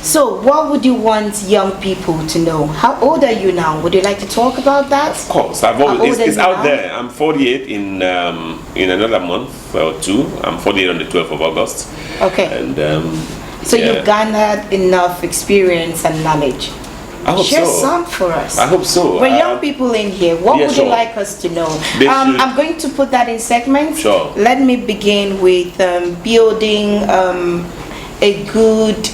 So, what would you want young people to know? How old are you now? Would you like to talk about that? Of course, it's out there. I'm 48 in another month or two. I'm 48 on the 12th of August. Okay. And so you've garnered enough experience and knowledge. I hope Share so. some for us. I hope so. For young people in here, what would you like us to know? I'm going to put that in segments. Sure. Let me begin with building a good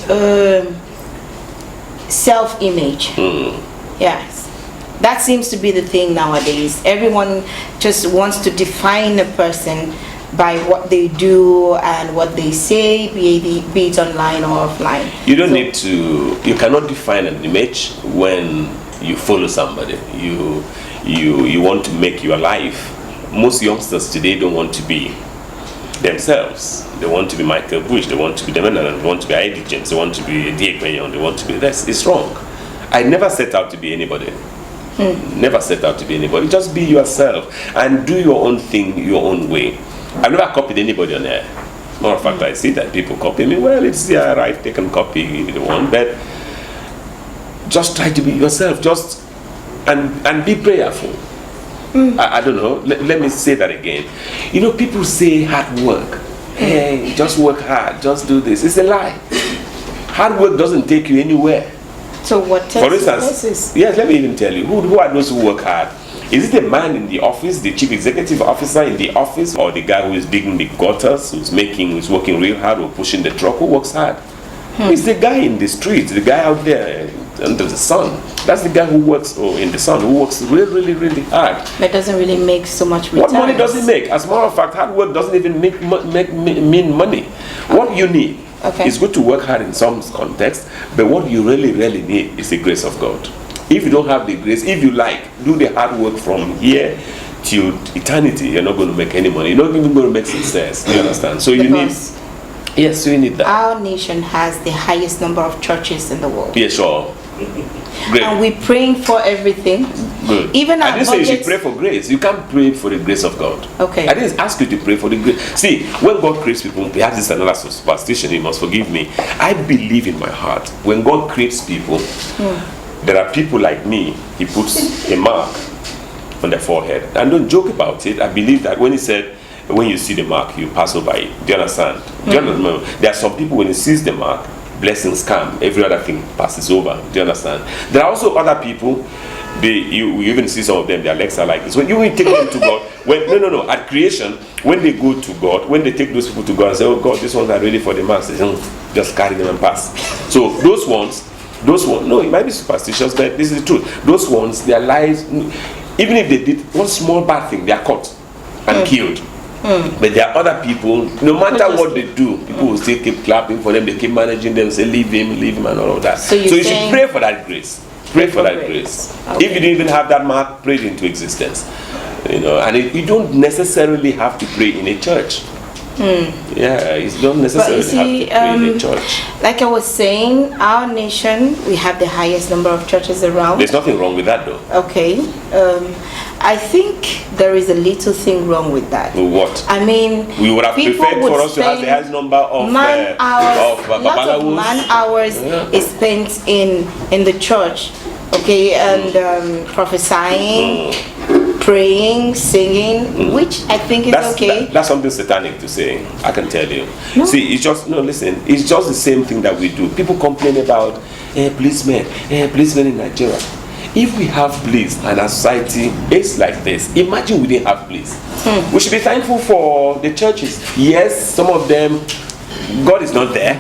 self-image. Yes, that seems to be the thing nowadays. Everyone just wants to define a person by what they do and what they say, be it online or offline. You cannot define an image when you follow somebody. You want to make your life. Most youngsters today don't want to be themselves. They want to be Michael Bush, they want to be Demenan, they want to be Eddie James, they want to be Dick Mayon, they want to be this. It's wrong. I never set out to be anybody. Never set out to be anybody. Just be yourself and do your own thing your own way. I've never copied anybody on there. Matter of fact, I see that people copy me. Well, it's right, they can copy the one, but just try to be yourself. Just and be prayerful. I don't know. Let me say that again. You know, people say hard work. Hey, just work hard. Just do this. It's a lie. Hard work doesn't take you anywhere. So what? For instance, yes. Let me even tell you. Who are those who work hard? Is it the man in the office, the chief executive officer in the office, or the guy who is digging the gutters, who's working real hard, or pushing the truck? Who works hard? It's the guy in the street, the guy out there under the sun. That's the guy who works in the sun, who works really, really hard. That doesn't really make so much returns. What money does it make? As a matter of fact, hard work doesn't even mean money. What you need is good to work hard in some context, but what you really, really need is the grace of God. If you don't have the grace, if you do the hard work from here till eternity, you're not going to make any money. You're not even going to make success. You understand? So you need that. Our nation has the highest number of churches in the world. Yeah, sure. Great. And we're praying for everything. Good. Even I didn't say you should pray for grace. You can't pray for the grace of God. Okay. I didn't ask you to pray for the grace. See, when God creates people, perhaps this is another superstition, you must forgive me. I believe in my heart, when God creates people, there are people like me, He puts a mark on their forehead. And don't joke about it. I believe that when He said, when you see the mark, you pass over it. Do you understand? Do you understand? There are some people, when He sees the mark, blessings come, every other thing passes over. Do you understand? There are also other people, you even see some of them, their legs are like this. When you take them to God, at creation, when they go to God, when they take those people to God and say, oh God, these ones are ready for the mass, just carry them and pass. So those ones, no, it might be superstitious, but this is the truth. Those ones, their lives, even if they did one small bad thing, they are caught and killed. But there are other people, no matter what they do, people will still keep clapping for them, they keep managing them, say leave him, and all of that. So you should pray for that grace. Pray for that grace. Okay. If you didn't even have that mark, pray it into existence. You know, and you don't necessarily have to pray in a church. Yeah, you don't necessarily have to pray in a church. Like I was saying, our nation, we have the highest number of churches around. There's nothing wrong with that, though. Okay. I think there is a little thing wrong with that. What? I mean, we would have preferred for us to have the highest number of man hours is spent in the church, okay, and prophesying, praying, singing, which I think is okay. That's something satanic to say, I can tell you. No. See, it's just the same thing that we do. People complain about policemen in Nigeria. If we have police and our society is like this, imagine we didn't have police. We should be thankful for the churches. Yes, some of them, God is not there.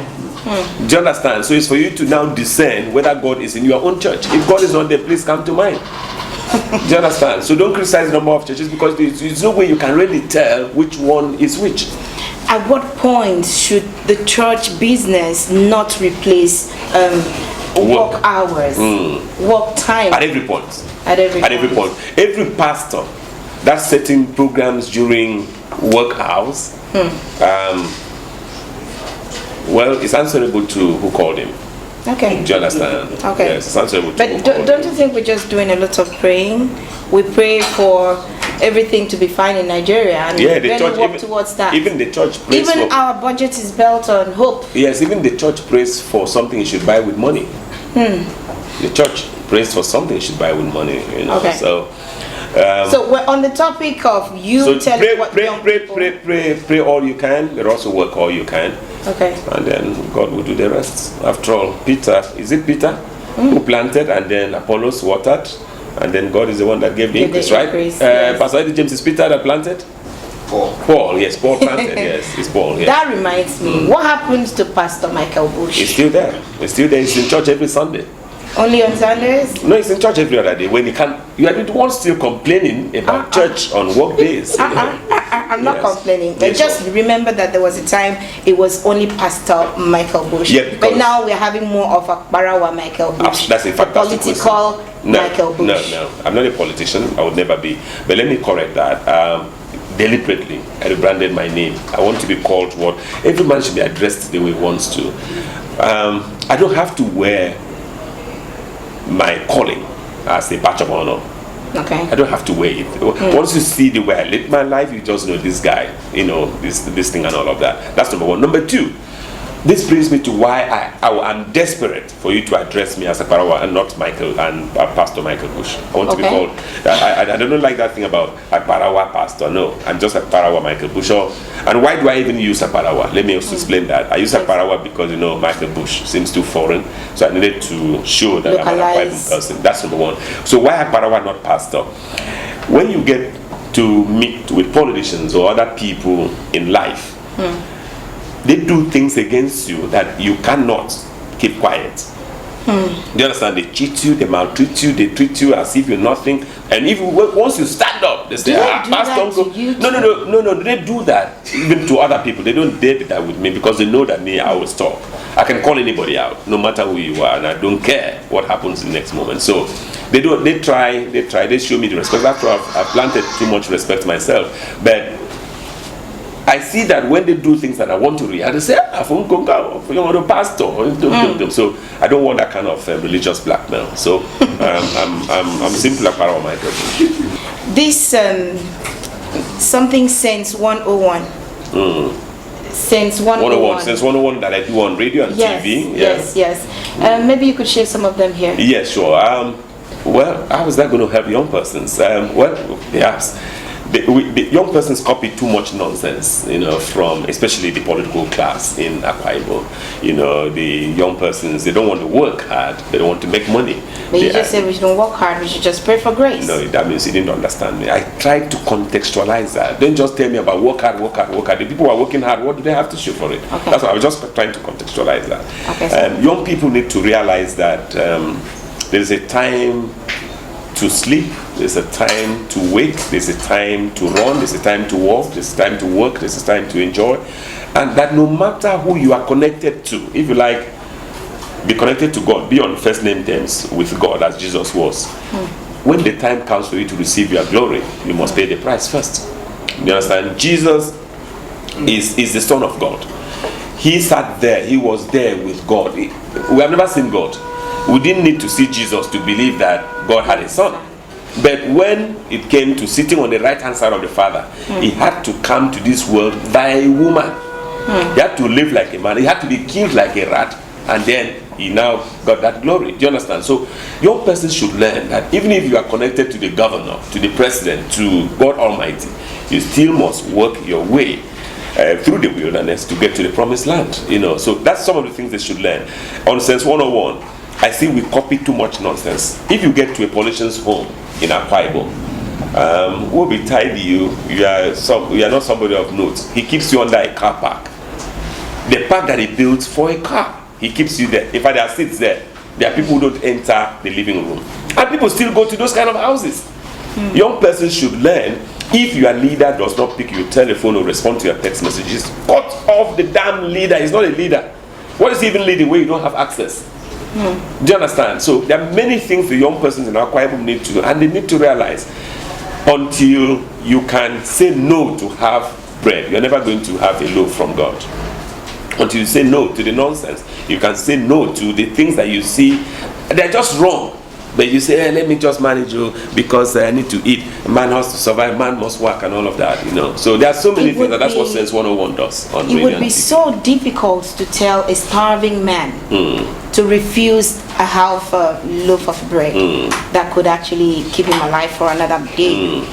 Do you understand? So it's for you to now discern whether God is in your own church. If God is not there, please come to mine. Do you understand? So don't criticize the number of churches, because there's no way you can really tell which one is which. At what point should the church business not replace work hours, work time? At every point. At every point. Every pastor that's setting programs during work hours, well, it's answerable to who called him. Okay. Do you understand? Okay. Yes, it's answerable to but don't you think we're just doing a lot of praying? We pray for everything to be fine in Nigeria, and Yeah, the really church work even, towards that. even the church prays Even for, our budget is built on hope. yes, even the church prays for something you should buy with money. The church prays for something you should buy with money, you know. Okay. So So we're on the topic of you so telling pray, what pray, young pray, people. pray all you can, but also work all you can. Okay. And then God will do the rest. After all, Peter, is it Peter who planted and then Apollos watered, and then God is the one that gave the Give the increase, right? increase, yes. Pastor Eddie James, is Peter that planted? Paul, yes, Paul planted, yes, it's Paul, yes. That reminds me, what happens to Pastor Michael Bush? He's still there. He's still there. He's in church every Sunday. Only on Sundays? No, he's in church every other day. When he can, you are the one still complaining about church on work days. You know? I'm not Yes. complaining. But Yes, just sir. remember that there was a time it was only Pastor Michael Bush. Yeah, because- but now we're having more of a Barawa Michael Bush. That's in fact the that's the political question. No, Michael Bush. No, I'm not a politician. I would never be. But let me correct that. Deliberately, I rebranded my name. I want to be called what every man should be addressed the way he wants to. I don't have to wear my calling as a badge of honor. Okay. I don't have to wear it. Once you see the way I live my life, you just know this guy, you know, this thing and all of that. That's number one. Number two, this brings me to why I'm desperate for you to address me as a Parawa and not Michael and Pastor Michael Bush. I want to be Okay. called. I don't like that thing about a Parawa pastor. No, I'm just a Parawa Michael Bush. And why do I even use a Parawa? Let me also explain that. I use a Parawa because, you know, Michael Bush seems too foreign, so I needed to show that I'm a Bible Localize. person. That's number one. So why a Parawa, not pastor? When you get to meet with politicians or other people in life, they do things against you that you cannot keep quiet. Do you understand? They cheat you, they maltreat you, they treat you as if you're nothing. And even once you stand up, they say, Do they do Pastor that Uncle. to you No. They do that even to other people. They don't dare do that with me because they know that me, I will stop. I can call anybody out, no matter who you are, and I don't care what happens in the next moment. So they try, they show me the respect. After I've planted too much respect myself. But I see that when they do things that I want to react, they say, "I'm a pastor." So I don't want that kind of religious blackmail. So I'm simply a Parawa Michael. This something since 101. Since 101. Since 101 that I do on radio and Yes, TV. yes. Maybe you could share some of them here. Yes, sure. Well, how is that going to help young persons? Well, perhaps. The young persons copy too much nonsense, you know, from especially the political class in Akwa Ibom. You know, the young persons, they don't want to work hard, they don't want to make money. But you just said we shouldn't work hard, we should just pray for grace. No, that means you didn't understand me. I tried to contextualize that. Don't just tell me about work hard. The people who are working hard, what do they have to show for it? Okay. That's why I was just trying to contextualize that. Okay, so Young people need to realize that there is a time to sleep, there's a time to wake, there's a time to run, there's a time to walk, there's a time to work, there's a time to enjoy. And that no matter who you are connected to, if you like, be connected to God, be on first name terms with God as Jesus was. When the time comes for you to receive your glory, you must pay the price first. You understand? Jesus is the Son of God. He sat there, he was there with God. We have never seen God. We didn't need to see Jesus to believe that God had a son. But when it came to sitting on the right hand side of the Father, he had to come to this world by a woman. He had to live like a man. He had to be killed like a rat. And then he now got that glory. Do you understand? So young persons should learn that even if you are connected to the governor, to the president, to God Almighty, you still must work your way through the wilderness to get to the promised land. You know, so that's some of the things they should learn. On Sense 101, I see we copy too much nonsense. If you get to a politician's home in Akwa Ibom, we'll be tidy you are not somebody of note. He keeps you under a car park. The park that he built for a car, he keeps you there. In fact, there are seats there. There are people who don't enter the living room. And people still go to those kind of houses. Young persons should learn, if your leader does not pick your telephone or respond to your text messages, cut off the damn leader. He's not a leader. What is he even leading where you don't have access? Do you understand? So there are many things the young persons in Akwa Ibom need to do, and they need to realize until you can say no to have bread, you're never going to have a loaf from God. Until you say no to the nonsense, you can say no to the things that you see, they're just wrong. But you say, hey, let me just manage you because I need to eat. Man has to survive, man must work and all of that, you know. So there are so many things, and that's what Sense 101 does on radio. It would be so difficult to tell a starving man to refuse a half a loaf of bread that could actually keep him alive for another day.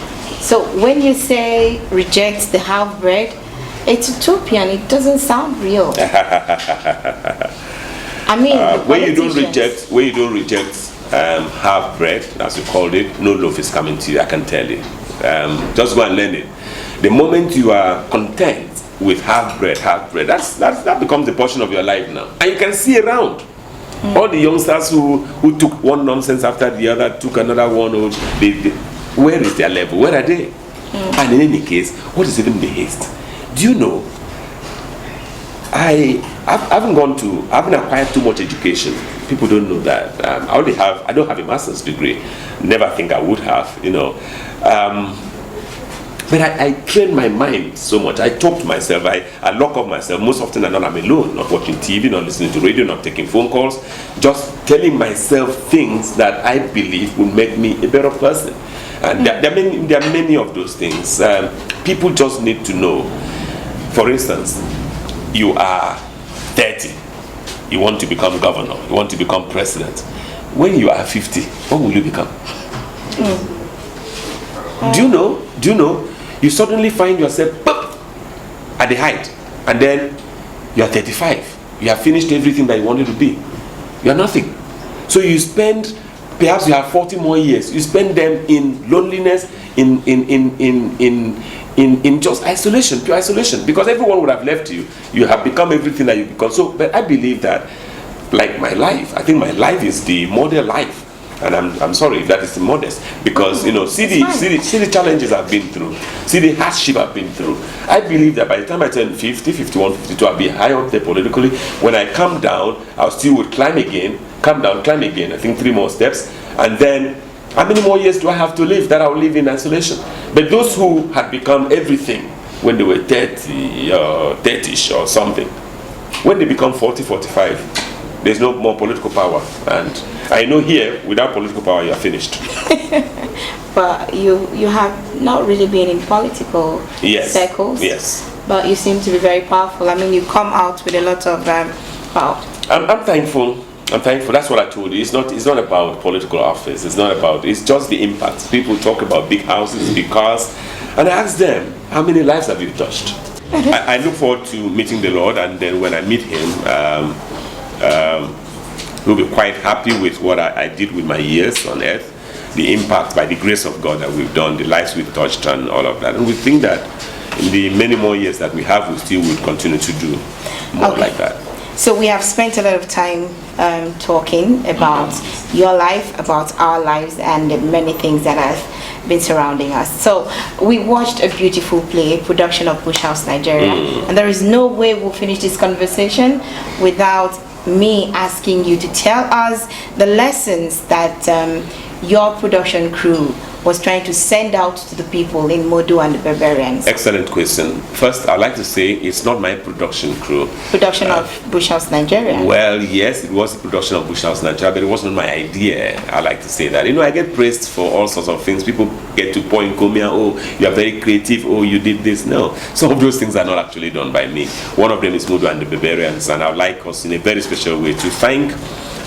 So when you say reject the half bread, it's utopian. It doesn't sound real. I mean, when you don't reject half bread, as you called it, no loaf is coming to you. I can tell you. Just go and learn it. The moment you are content with half bread, that becomes the portion of your life now, and you can see around. All the youngsters who took one nonsense after the other, took another one. Where is their level? Where are they? And in any case, what is even the haste? Do you know? I haven't acquired too much education. People don't know that. I don't have a master's degree. Never think I would have, you know. But I train my mind so much. I talk to myself. I lock up myself. Most often than not, I'm alone, not watching TV, not listening to radio, not taking phone calls. Just telling myself things that I believe will make me a better person. And there are many of those things. People just need to know. For instance, you are 30. You want to become governor. You want to become president. When you are 50, what will you become? Do you know? You suddenly find yourself at the height, and then you are 35. You have finished everything that you wanted to be. You are nothing. So you spend, perhaps you have 40 more years. You spend them in loneliness, in just isolation, pure isolation, because everyone would have left you. You have become everything that you become. So, but I believe that, like my life, I think my life is the model life. And I'm sorry if that is modest, because you know, see the challenges I've been through, see the hardship I've been through. I believe that by the time I turn 50, 51, 52, I'll be high up there politically. When I come down, I'll still would climb again, come down, climb again. I think 3 more steps, and then how many more years do I have to live that I'll live in isolation? But those who had become everything when they were 30 or 30ish or something, when they become 40, 45, there's no more political power. And I know here, without political power, you are finished. But you have not really been in political circles. Yes. But you seem to be very powerful. I mean, you come out with a lot of power. I'm thankful. I'm thankful. That's what I told you. It's not about political office. It's just the impact. People talk about big houses, big cars, and I ask them, how many lives have you touched? I look forward to meeting the Lord, and then when I meet Him, we'll be quite happy with what I did with my years on earth, the impact by the grace of God that we've done, the lives we've touched, and all of that. And we think that in the many more years that we have, we still will continue to do more like that. So we have spent a lot of time talking about your life, about our lives, and the many things that have been surrounding us. So we watched a beautiful play, production of Bush House, Nigeria, and there is no way we'll finish this conversation without me asking you to tell us the lessons that your production crew was trying to send out to the people in Modu and the Barbarians. Excellent question. First, I'd like to say it's not my production crew. Production of Bush House, Nigeria. Well, yes, it was the production of Bush House, Nigeria, but it wasn't my idea. I like to say that. You know, I get praised for all sorts of things. People get to point, come here, oh, you are very creative, oh, you did this. No, some of those things are not actually done by me. One of them is Modu and the Barbarians, and I would like us in a very special way to thank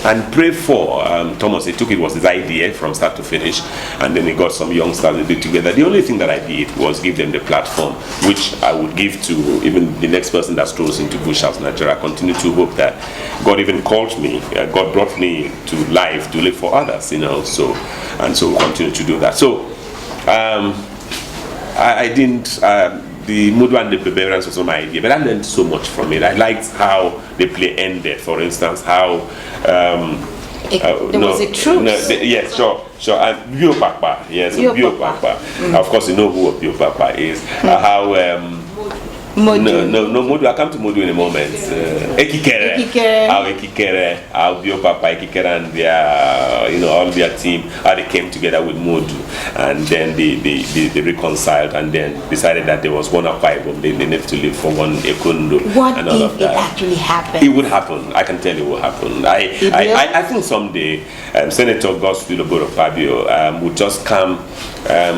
and pray for Thomas. It was his idea from start to finish, and then he got some youngsters to do together. The only thing that I did was give them the platform, which I would give to even the next person that strolls into Bush House, Nigeria. I continue to hope that God even called me, God brought me to life to live for others, you know. So we'll continue to do that. So I didn't. The Modu and the Barbarians was not my idea, but I learned so much from it. I liked how the play ended, for instance, how there was a truth. Yes, sure. Bio Papa, yes, Bio Papa. Of course, you know who Bio Papa is. How Modu. No, Modu. I'll come to Modu in a moment. Ekikere. How Ekikere, how Bio Papa Ekikere and their, all their team, how they came together with Modu, and then they reconciled, and then decided that there was one Akwa Ibom. They needed to live for one Ekundo. What and all if of that. it actually happened? It would happen. I can tell you it will happen. I think someday Senator Godswill Oboro Fabio would just come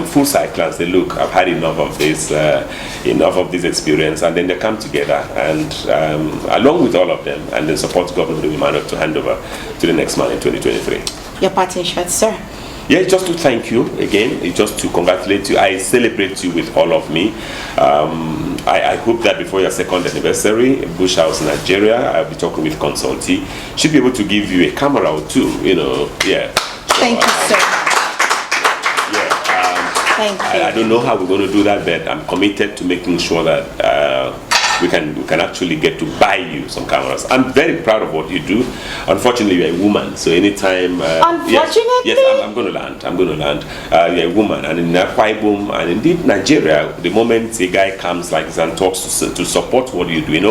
full cycle and say, look, I've had enough of this experience, and then they come together and along with all of them, and then support Governor Emmanuel to hand over to the next man in 2023. Your parting shot, sir. Yeah, just to thank you again, just to congratulate you. I celebrate you with all of me. I hope that before your second anniversary, Bush House, Nigeria, I'll be talking with Consulti. Should be able to give you a camera or two, yeah. Thank you, sir. Yeah. Thank you. I don't know how we're going to do that, but I'm committed to making sure that we can actually get to buy you some cameras. I'm very proud of what you do. Unfortunately, you're a woman, so anytime. Unfortunately? Yes, I'm going to land. You're a woman, and in Akwa Ibom, and indeed Nigeria, the moment a guy comes like this and talks to support what you're doing,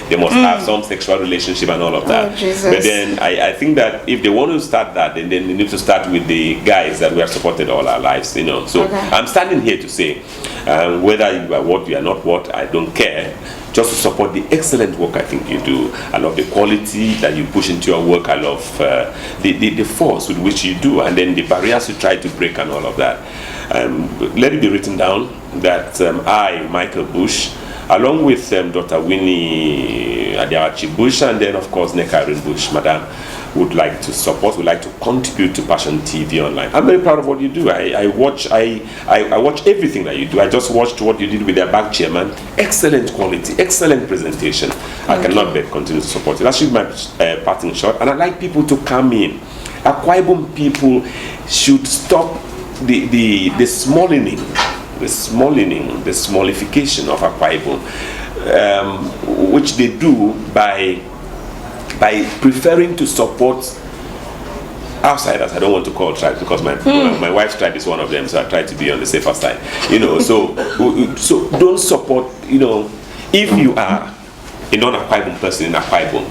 they must have some sexual relationship and all of that. Oh, Jesus. But then I think that if they want to start that, then they need to start with the guys that we have supported all our lives. So okay. I'm standing here to say, whether you are what, you are not what, I don't care. Just to support the excellent work I think you do. I love the quality that you push into your work. I love the force with which you do, and then the barriers you try to break and all of that. Let it be written down that I, Michael Bush, along with Dr. Winnie Adiawachi Bush, and then of course Nekarin Bush, Madam, would like to support, would like to contribute to Passion TV Online. I'm very proud of what you do. I watch everything that you do. I just watched what you did with their back chairman. Excellent quality, excellent presentation. I cannot but continue to support it. That should be my parting shot. And I'd like people to come in. Akwa Ibom people should stop the smallification of Akwa Ibom, which they do by preferring to support outsiders. I don't want to call tribes because my wife's tribe is one of them, so I try to be on the safer side. So don't support. If you are a non-Akwa Ibom person in Akwa Ibom,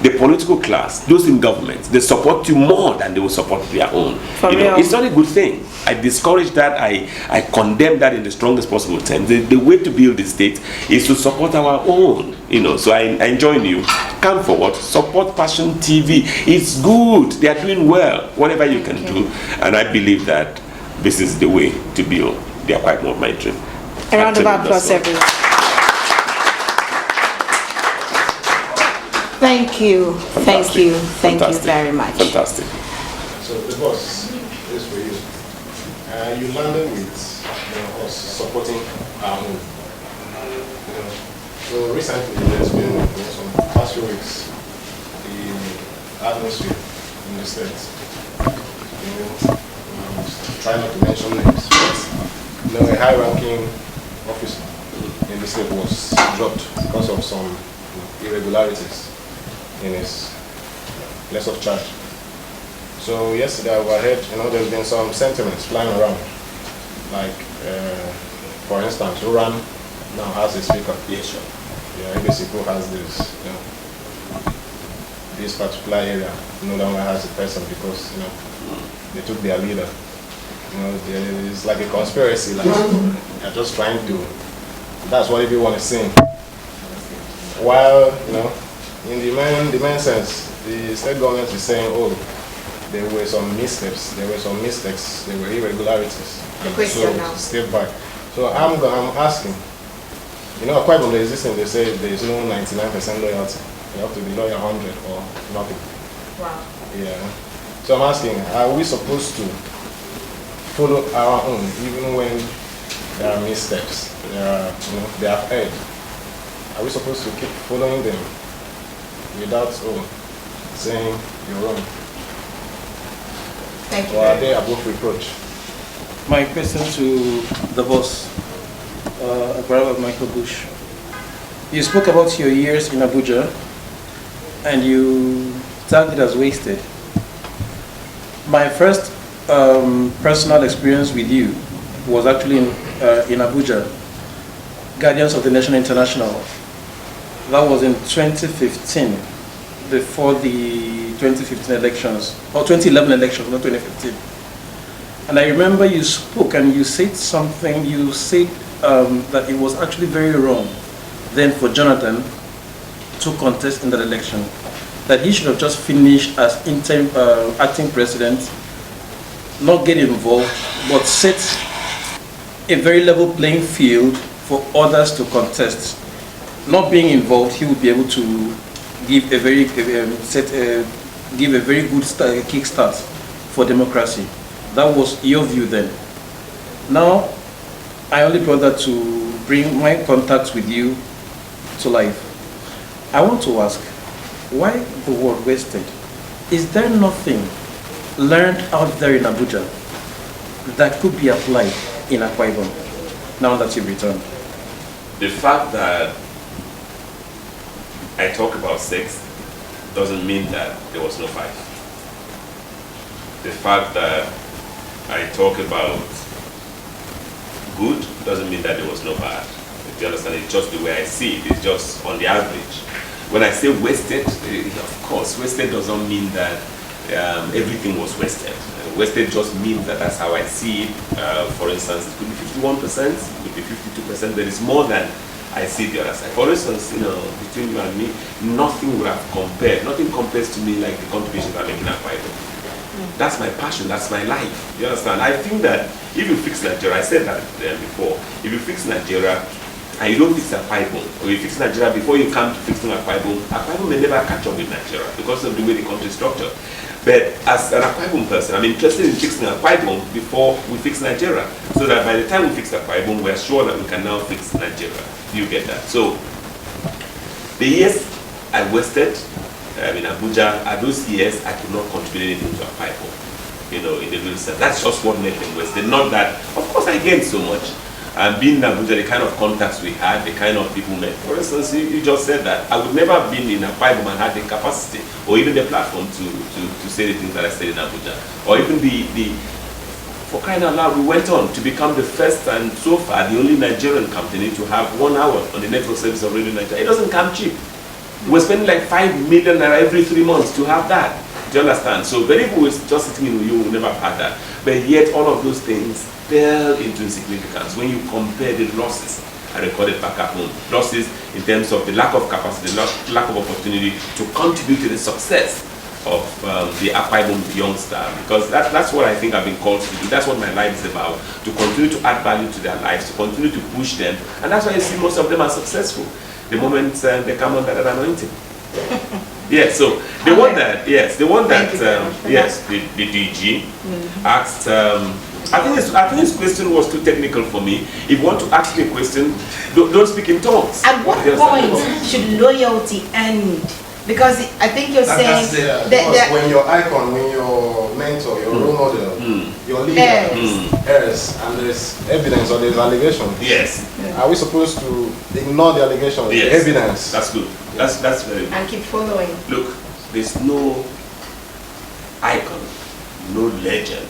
the political class, those in government, they support you more than they will support their own. It's not a good thing. I discourage that. I condemn that in the strongest possible terms. The way to build the state is to support our own. So I join you. Come forward, support Passion TV. It's good. They are doing well. Whatever you can do, and I believe that this is the way to build the Akwa Ibom of my dream. A round of applause, everyone. Thank you. Fantastic. Thank you very much. Fantastic. So the boss is for you. You landed with us supporting our own. So recently there's been some past few weeks the atmosphere in the state. Try not to mention names, but a high-ranking officer in the state was dropped because of some irregularities in his list of charge. So yesterday I overheard, there's been some sentiments flying around. Like, for instance, Uran now has a speaker. Yes, sure. Yeah, ABC who has this particular area no longer has a person because, they took their leader. It's like a conspiracy, like they're just trying to, that's what everyone is saying. While, in the main sense, the state government is saying, there were some missteps, there were irregularities. The question now. Step back. So I'm asking, Akwa Ibom, there is this thing, they say there is no 99% loyalty. You have to be loyal 100 or nothing. Wow. Yeah. So I'm asking, are we supposed to follow our own, even when there are missteps, they have erred? Are we supposed to keep following them without saying you're wrong? Thank you. Or are they above reproach? My question to the boss, Brother Michael Bush. You spoke about your years in Abuja and you tagged it as wasted. My first personal experience with you was actually in Abuja. Guardians of the Nation International. That was in 2015, before the 2015 elections, or 2011 elections, not 2015. And I remember you spoke and you said something, you said that it was actually very wrong then for Jonathan to contest in that election. That he should have just finished as interim acting president, not get involved, but set a very level playing field for others to contest. Not being involved, he would be able to give a very give a very good kickstart for democracy. That was your view then. Now, I only brought that to bring my contacts with you to life. I want to ask, why the word wasted? Is there nothing learned out there in Abuja that could be applied in Akwa Ibom now that you've returned? The fact that I talk about sex doesn't mean that there was no fight. The fact that I talk about good doesn't mean that there was no bad. Do you understand? It's just the way I see it. It's just on the average. When I say wasted, of course, wasted doesn't mean that everything was wasted. Wasted just means that that's how I see it. For instance, it could be 51%, it could be 52%. There is more than I see the other side. For instance, between you and me, nothing would have compared. Nothing compares to me like the contributions I'm making at Bible. That's my passion. That's my life. You understand? I think that if you fix Nigeria, I said that before. If you fix Nigeria and you don't fix Akwa Ibom, or you fix Nigeria before you come to fixing Akwa Ibom may never catch up with Nigeria because of the way the country is structured. But as an Akwa Ibom person, I'm interested in fixing Akwa Ibom before we fix Nigeria, so that by the time we fix Akwa Ibom, we're sure that we can now fix Nigeria. You get that? So the years I wasted in Abuja, are those years I could not contribute anything to Akwa Ibom, in the real sense. That's just what made them wasted. Not that, of course, I gained so much. Being in Abuja, the kind of contacts we had, the kind of people we met. For instance, you just said that I would never have been in Akwa Ibom and had the capacity or even the platform to say the things that I said in Abuja. Or even for crying out loud, we went on to become the first and so far the only Nigerian company to have 1 hour on the network service of Radio Nigeria. It doesn't come cheap. We're spending like 5 million naira every 3 months to have that. Do you understand? So very people was just sitting in you will never have had that. But yet all of those things fell into insignificance when you compare the losses I recorded back at home. Losses in terms of the lack of capacity, the lack of opportunity to contribute to the success of the Akwa Ibom youngster, because that's what I think I've been called to do. That's what my life is about, to continue to add value to their lives, to continue to push them, and that's why you see most of them are successful the moment they come under that anointing. Yes, so the one that the DG asked. I think his question was too technical for me. If you want to ask me a question, don't speak in tongues. At what point should loyalty end? Because I think you're saying that when your icon, when your mentor, your role model, your leader errs, and there's evidence or there's allegation. Yes. Are we supposed to ignore the allegation, yes. the evidence? That's good. That's very good. And keep following. Look, there's no icon, no legend,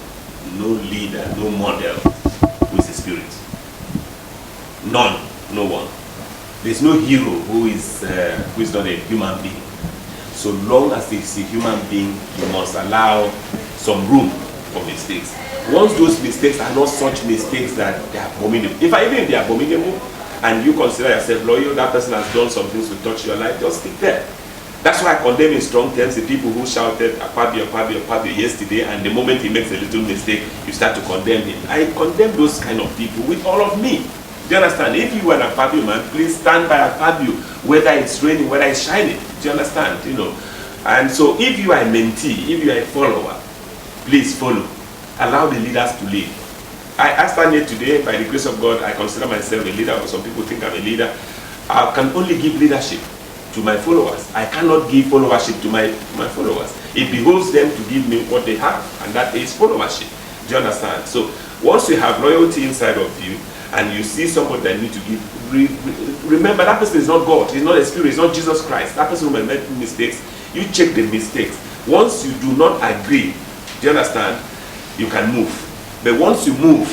no leader, no model who is a spirit. None, no one. There's no hero who is not a human being. So long as it's a human being, you must allow some room for mistakes. Once those mistakes are not such mistakes that they are abominable, even if they are abominable, and you consider yourself loyal, that person has done some things to touch your life, just stick there. That's why I condemn in strong terms the people who shouted Akpabio yesterday, and the moment he makes a little mistake, you start to condemn him. I condemn those kind of people with all of me. Do you understand? If you are an Akpabio man, please stand by Akpabio, whether it's raining, whether it's shining. Do you understand? And so if you are a mentee, if you are a follower, please follow. Allow the leaders to lead. I stand here today, by the grace of God, I consider myself a leader, or some people think I'm a leader. I can only give leadership to my followers. I cannot give followership to my followers. It behoves them to give me what they have, and that is followership. Do you understand? So once you have loyalty inside of you, and you see somebody that need to give, remember that person is not God, he's not a spirit, he's not Jesus Christ. That person will make mistakes. You check the mistakes. Once you do not agree, do you understand? You can move. But once you move,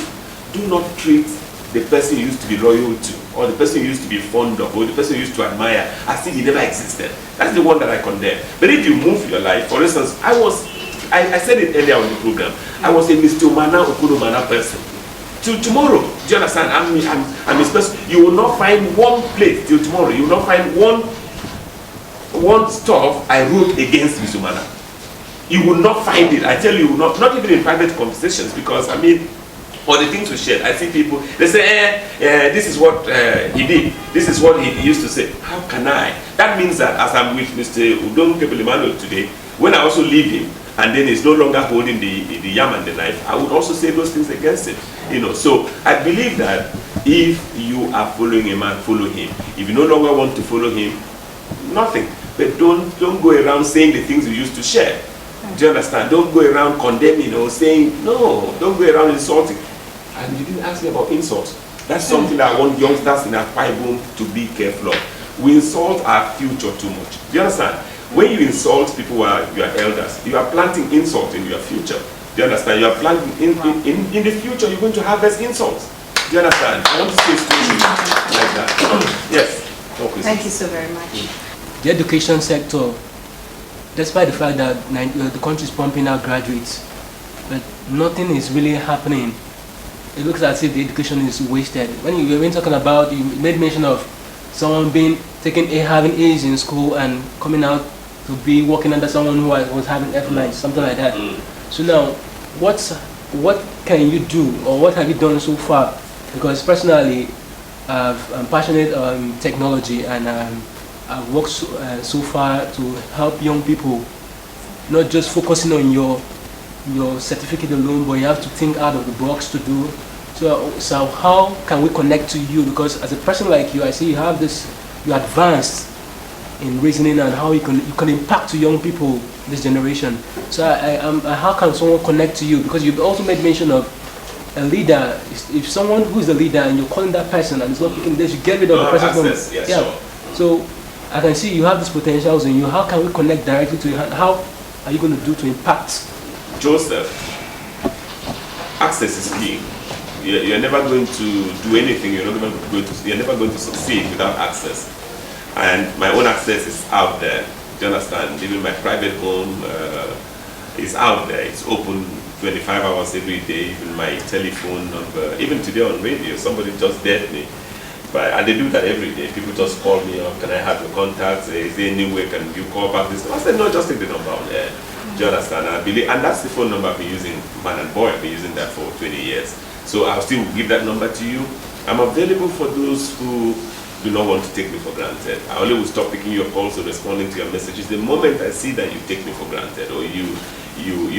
do not treat the person you used to be loyal to or the person you used to be fond of, or the person you used to admire, as if he never existed. That's the one that I condemn. But if you move your life, for instance, I said it earlier on the program, I was a Mr. Mana Okunomana person. Till tomorrow, do you understand? I'm his person. You will not find one place till tomorrow. You will not find one stuff I wrote against Mr. Mana. You will not find it. I tell you, not even in private conversations, because or the things we shared, I see people, they say, this is what he did. This is what he used to say. How can I? That means that as I'm with Mr. Udon Kepelimano today, when I also leave him, and then he's no longer holding the yam and the knife, I would also say those things against him. So I believe that if you are following a man, follow him. If you no longer want to follow him, nothing. But don't go around saying the things you used to share. Do you understand? Don't go around condemning or saying, no, don't go around insulting. And you didn't ask me about insults. That's something that I want youngsters in our Bible to be careful of. We insult our future too much. Do you understand? When you insult people who are your elders, you are planting insult in your future. Do you understand? You are planting in the future, you're going to harvest insults. Do you understand? I want to say something like that. Yes. Okay. Thank you so very much. The education sector, despite the fact that the country is pumping out graduates, but nothing is really happening. It looks as if the education is wasted. When you were talking about, you made mention of someone having A's in school and coming out to be working under someone who was having F lines, something like that. So now, what can you do, or what have you done so far? Because personally, I'm passionate on technology, and I've worked so far to help young people, not just focusing on your certificate alone, but you have to think out of the box to do. So how can we connect to you? Because as a person like you, I see you have this, you advanced in reasoning and how you can impact to young people this generation. So how can someone connect to you? Because you've also made mention of a leader. If someone who's a leader and you're calling that person and it's not picking this, you get rid of the person. Yes, yeah. Sure. So I can see you have these potentials in you. How can we connect directly to you? How are you going to do to impact? Joseph, access is key. You're never going to do anything. You're never going to succeed without access. And my own access is out there. Do you understand? Even my private home is out there. It's open 25 hours every day. Even my telephone number. Even today on radio, somebody just dared me. And they do that every day. People just call me up. Can I have your contacts? Is there any way can you call back this? I said, no, just take the number on there. Do you understand? And that's the phone number I've been using, man and boy. I've been using that for 20 years. So I'll still give that number to you. I'm available for those who do not want to take me for granted. I only will stop picking your calls or responding to your messages the moment I see that you take me for granted, or you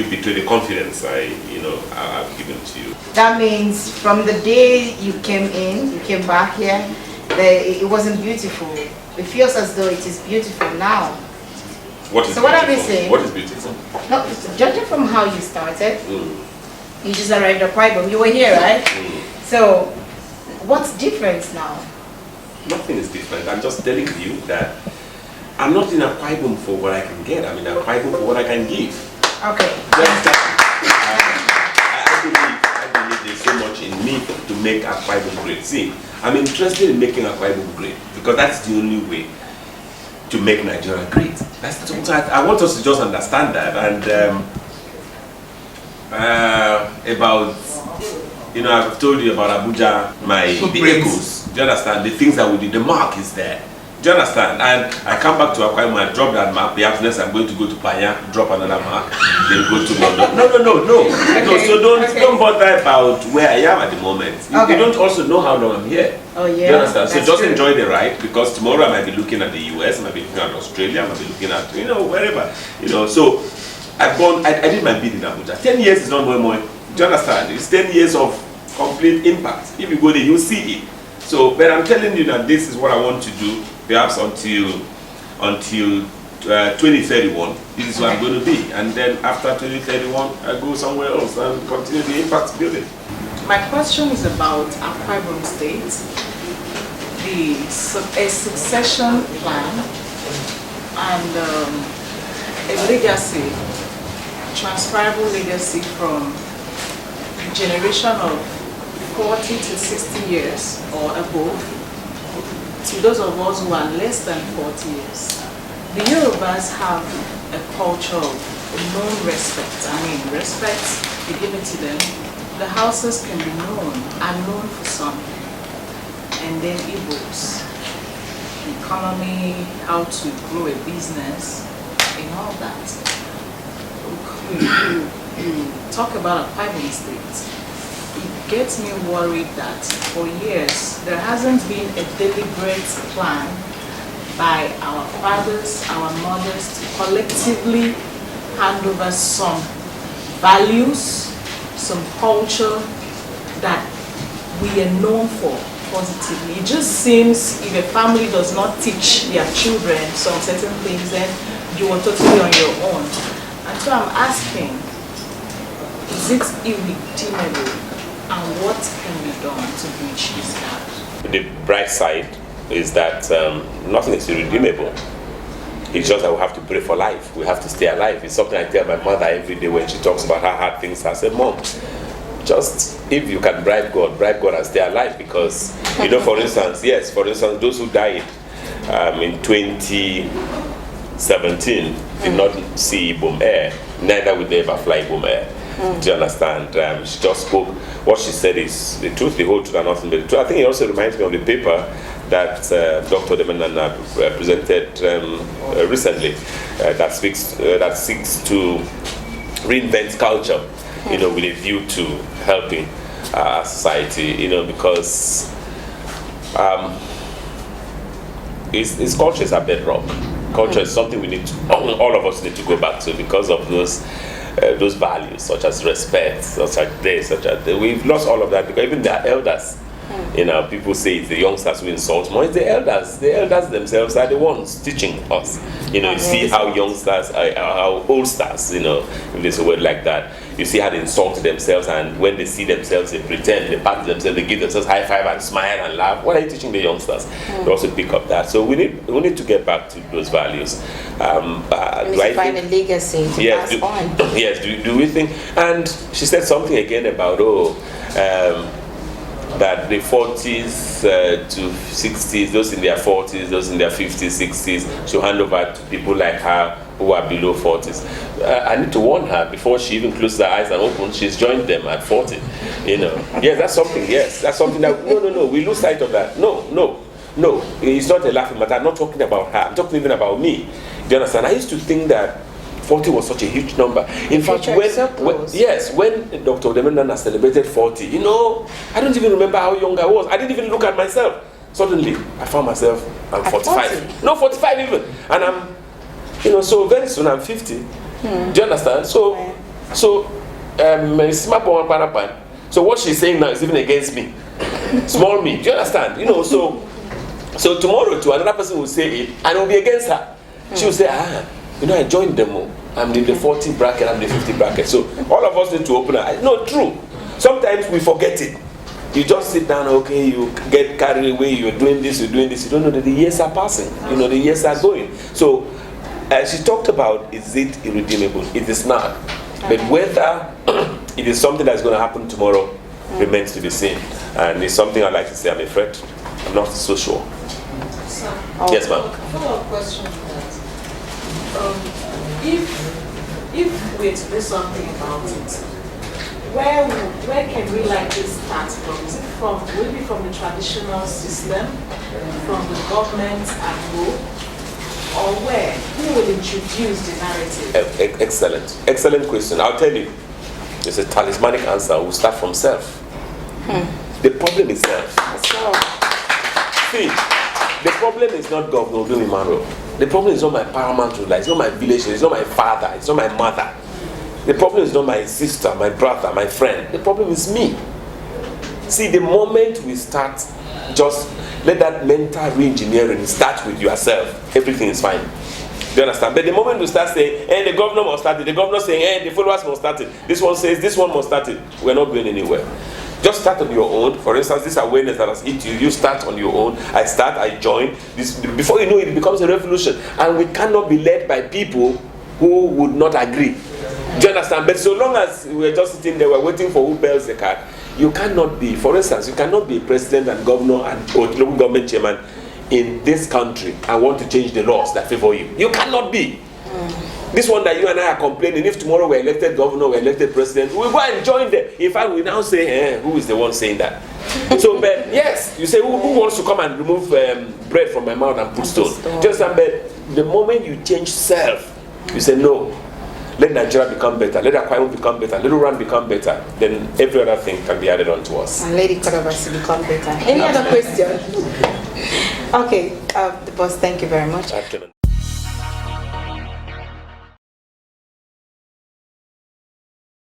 betray the confidence I've given to you. That means from the day you came back here, it wasn't beautiful. It feels as though it is beautiful now. What is what are we saying? What is beautiful? No, judging from how you started, you just arrived at Quibum. You were here, right? So, what's different now? Nothing is different. I'm just telling you that I'm not in a Quibum for what I can get. I'm in a Quibum for what I can give. Okay. I believe there's so much in me to make a Quibum great. See, I'm interested in making a Quibum great because that's the only way to make Nigeria great. I want us to just understand that. And I've told you about Abuja, the echoes. Do you understand? The things that we did, the mark is there. Do you understand? And I come back to Akwa Ibom, I drop that mark. Perhaps next I'm going to go to Panya, drop another mark, then go to London. No. Okay. No, so don't bother about where I am at the moment. You don't also know how long I'm here. Oh yeah. Do you understand? So just true. enjoy the ride, because tomorrow I might be looking at the US, I might be looking at Australia, I might be looking at wherever. So I did my bid in Abuja. 10 years is not more. Do you understand? It's 10 years of complete impact. If you go there, you'll see it. So, but I'm telling you that this is what I want to do, perhaps until 2031. This is where I'm going to be. And then after 2031, I go somewhere else and continue the impact building. My question is about Akwa Ibom State, a succession plan, and a legacy, transferable legacy from the generation of 40 to 60 years or above to those of us who are less than 40 years, the Yorubas have a culture of non-respect. I mean, respect, you give it to them. The houses can be are known for something. And then Igbos, economy, how to grow a business, and all that. You talk about a private state. It gets me worried that for years there hasn't been a deliberate plan by our fathers, our mothers to collectively hand over some values, some culture that we are known for positively. It just seems if a family does not teach their children some certain things, then you are totally on your own. And so I'm asking, is it irredeemable? And what can be done to bridge this gap? The bright side is that nothing is irredeemable. It's just that we have to pray for life. We have to stay alive. It's something I tell my mother every day when she talks about how hard things are. I say, Mom, just if you can bribe God and stay alive. Because, you know, for instance, those who died in 2017 did not see Boom Air, neither will they ever fly Boom Air. Do you understand? She just spoke. What she said is the truth, the whole truth, and nothing but the truth. I think it also reminds me of the paper that Dr. Demenana presented recently that seeks to reinvent culture, you know, with a view to helping society, you know, because its culture is a bedrock. Culture is something we need to, all of us need to go back to because of those values, such as respect, such as this, such as that. We've lost all of that because even the elders, you know, people say it's the youngsters who insult more. It's the elders. The elders themselves are the ones teaching us. You know, you see how youngsters, how oldsters, you know, if there's a word like that, you see how they insult themselves, and when they see themselves, they pretend, they pat themselves, they give themselves high five and smile and laugh. What are you teaching the youngsters? They also pick up that. So we need to get back to those values. We need to find a legacy to pass on. Yes, do we think? And she said something again about that the 40s to 60s, those in their 40s, those in their 50s, 60s, she'll hand over to people like her who are below 40s. I need to warn her before she even closes her eyes and opens, she's joined them at 40. You know, that's something that, no, we lose sight of that. No, it's not a laughing matter. I'm not talking about her, I'm talking even about me. Do you understand? I used to think that 40 was such a huge number. In fact, when Dr. Demenana celebrated 40, you know, I don't even remember how young I was. I didn't even look at myself. Suddenly, I found myself, I'm 45. 40? No, 45 even. And I'm, you know, so very soon I'm 50. Do you understand? So what she's saying now is even against me. Small me. Do you understand? You know, so tomorrow too, another person will say it and it will be against her. She will say, you know, I joined them all. I'm in the 40 bracket, I'm in the 50 bracket. So all of us need to open our eyes. No, true. Sometimes we forget it. You just sit down, okay, you get carried away, you're doing this. You don't know that the years are passing. You know, the years are going. So she talked about, is it irredeemable? It is not. But whether it is something that's going to happen tomorrow remains to be seen. And it's something I'd like to say, I'm afraid. I'm not so sure. Yes, ma'am. Follow-up question to that. If we're to do something about it, where can we likely start from? Is it will it be from the traditional system, from the government and who, or where? Who will introduce the narrative? Excellent question. I'll tell you, it's a talismanic answer. We'll start from self. The problem is self. See, the problem is not Governor Dumimaro. The problem is not my paramount ruler. It's not my village. It's not my father. It's not my mother. The problem is not my sister, my brother, my friend. The problem is me. See, the moment we start, just let that mental re-engineering start with yourself. Everything is fine. Do you understand? But the moment we start saying, the governor must start it, the governor saying, the followers must start it, this one says, this one must start it, we're not going anywhere. Just start on your own. For instance, this awareness that has hit you, you start on your own. I start, I join. Before you know it, it becomes a revolution. And we cannot be led by people who would not agree. Do you understand? But so long as we're just sitting there, we're waiting for who bells the card, you cannot be, for instance, you cannot be president and governor or local government chairman in this country and want to change the laws that favor you. You cannot be. This one that you and I are complaining, if tomorrow we're elected governor, we're elected president, we'll go and join them. In fact, we now say, who is the one saying that? So, but yes, you say, who wants to come and remove bread from my mouth and put stone? Just but the moment you change self, you say, no, let Nigeria become better, let Akwa Ibom become better, let Uran become better, then every other thing can be added on to us. And let Economy become better. Any other question? Okay, the boss, thank you very much.